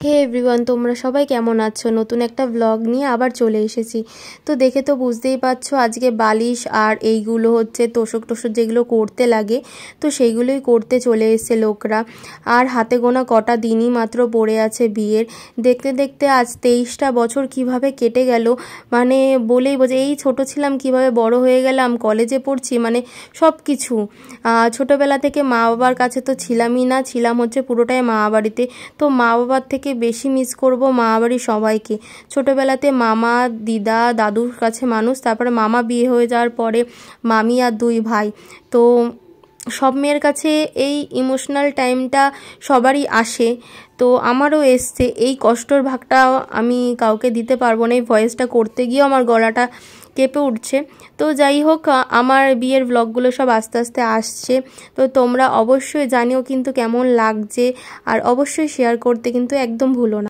হে everyone, তোমরা সবাই কেমন আছো? নতুন একটা ব্লগ নিয়ে আবার চলে এসেছি। তো দেখে তো বুঝতেই পারছো আজকে বালিশ আর এইগুলো হচ্ছে তোষক যেগুলো করতে লাগে, তো সেইগুলোই করতে চলে এসেছে লোকরা। আর হাতে গোনা কটা দিনই মাত্র পড়ে আছে বিয়ের। দেখতে দেখতে আজ 23টা বছর কিভাবে কেটে গেল, মানে বলেই বোঝে। এই ছোট ছিলাম, কিভাবে বড় হয়ে গেলাম, কলেজে পড়ছি, মানে সব কিছু। ছোটোবেলা থেকে মা বাবার কাছে তো ছিলামই না, ছিলাম হচ্ছে পুরোটাই মা বাড়িতে। তো মা বাবার থেকে বেশি মিস করব মা বাড়ির সবাইকে। ছোটোবেলাতে মামা, দিদা, দাদুর কাছে মানুষ, তারপরে মামা বিয়ে হয়ে যাওয়ার পরে মামি আর দুই ভাই। তো সব মেয়ের কাছে এই ইমোশনাল টাইমটা সবারই আসে, তো আমারও এসছে। এই কষ্টর ভাগটা আমি কাউকে দিতে পারবো না, এই ভয়েসটা করতে গিয়েও আমার গলাটা কেঁপে উঠছে। তো যাই হোক, আমার বিয়ের ব্লগগুলো সব আস্তে আস্তে আসছে, তো তোমরা অবশ্যই জানিও কিন্তু কেমন লাগছে, আর অবশ্যই শেয়ার করতে কিন্তু একদম ভুলো না।